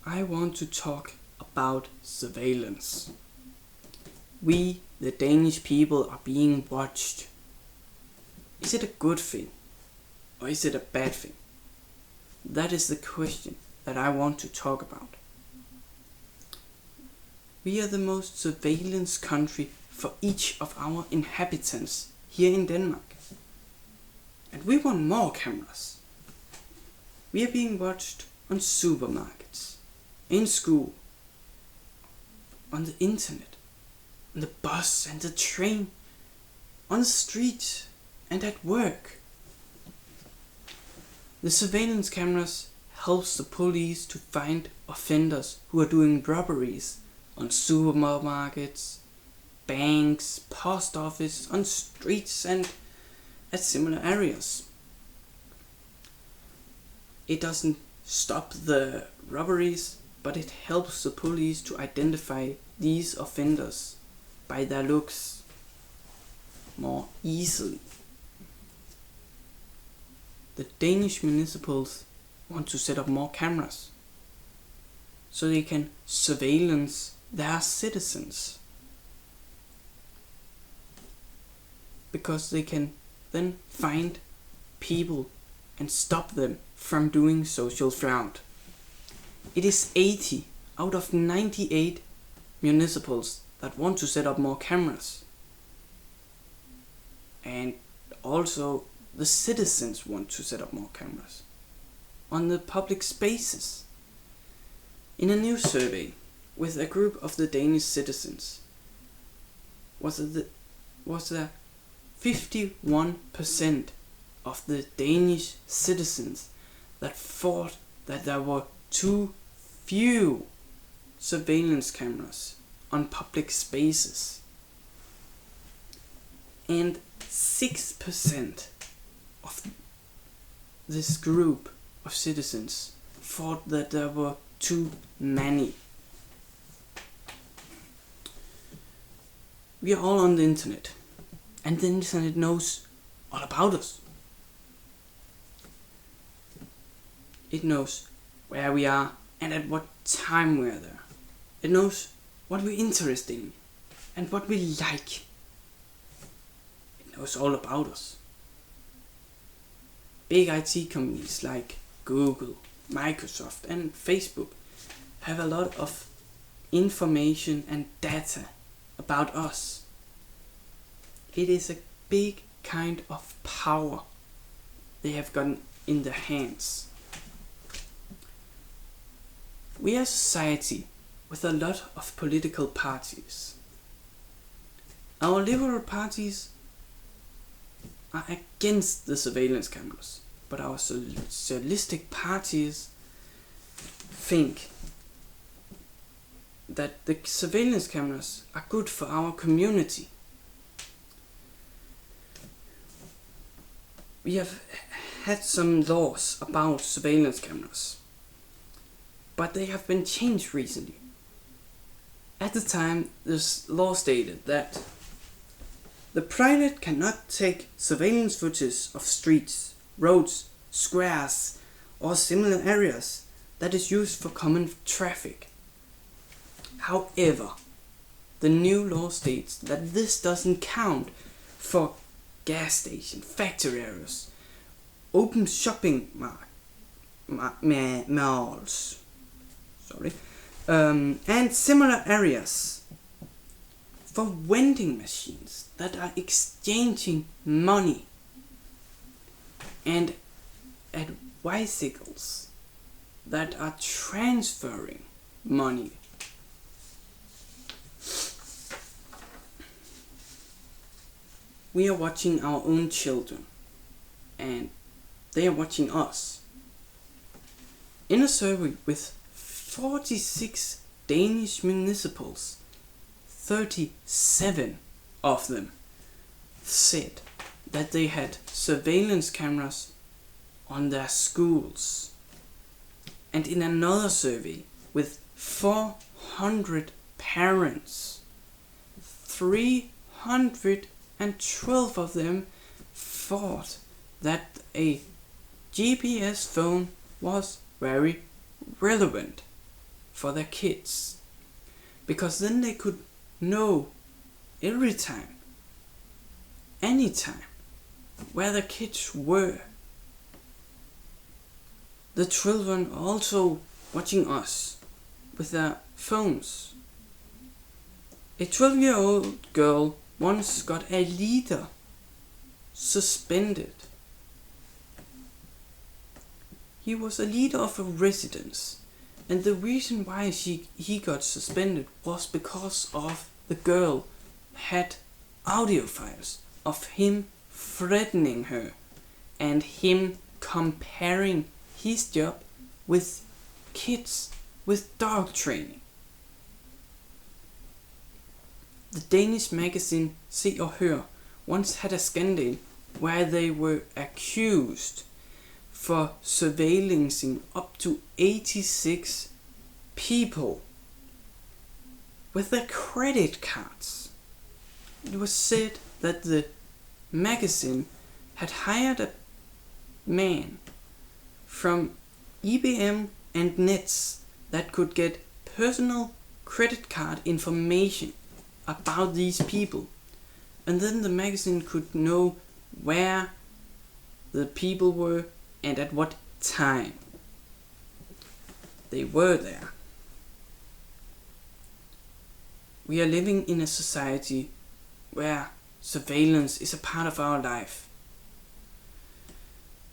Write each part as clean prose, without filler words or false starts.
I want to talk about surveillance. We, the Danish people, are being watched. Is it a good thing or is it a bad thing? That is the question that I want to talk about. We are the most surveillance country for each of our inhabitants here in Denmark. And we want more cameras. We are being watched on supermarkets, in school, on the internet, on the bus and the train, on the street and at work. The surveillance cameras helps the police to find offenders who are doing robberies on supermarkets, banks, post office, on streets and at similar areas. It doesn't stop the robberies, but it helps the police to identify these offenders by their looks more easily. The Danish municipals want to set up more cameras so they can surveillance their citizens, because they can then find people and stop them from doing social fraud. It is 80 out of 98 municipals that want to set up more cameras. And also the citizens want to set up more cameras on the public spaces. In a new survey with a group of the Danish citizens, was there 51% of the Danish citizens that thought that there were too few surveillance cameras on public spaces. And 6% of this group of citizens thought that there were too many. We are all on the internet, and the internet knows all about us. It knows where we are and at what time we are there. It knows what we're interested in and what we like. It knows all about us. Big IT companies like Google, Microsoft and Facebook have a lot of information and data about us. It is a big kind of power they have gotten in their hands. We are a society with a lot of political parties. Our liberal parties are against the surveillance cameras, but our socialistic parties think that the surveillance cameras are good for our community. We have had some laws about surveillance cameras, but they have been changed recently. At the time, this law stated that the private cannot take surveillance footage of streets, roads, squares, or similar areas that is used for common traffic. However, the new law states that this doesn't count for gas stations, factory areas, open shopping malls, and similar areas, for vending machines that are exchanging money, and at bicycles that are transferring money. We are watching our own children, and they are watching us. In a survey with 46 Danish municipals, 37 of them said that they had surveillance cameras on their schools. And in another survey with 400 parents, 312 of them thought that a GPS phone was very relevant for their kids, because then they could know every time, anytime, where the kids were. The children are also watching us with their phones. A 12-year-old girl once got a leader suspended. He was a leader of a residence, and the reason why he got suspended was because of the girl had audio files of him threatening her and him comparing his job with kids, with dog training. The Danish magazine Se og Hør once had a scandal where they were accused for surveillancing up to 86 people with their credit cards. It was said that the magazine had hired a man from IBM and Nets that could get personal credit card information about these people, and then the magazine could know where the people were and at what time they were there. We are living in a society where surveillance is a part of our life.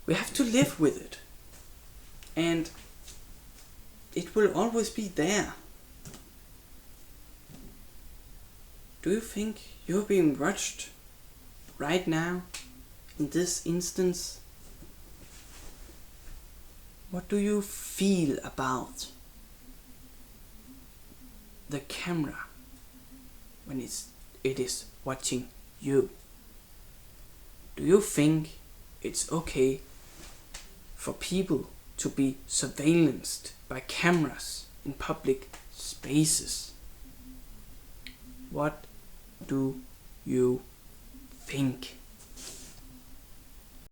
We have to live with it, and it will always be there. Do you think you're being watched right now, in this instance? What do you feel about the camera when it is watching you? Do you think it's okay for people to be surveillanced by cameras in public spaces? What do you think?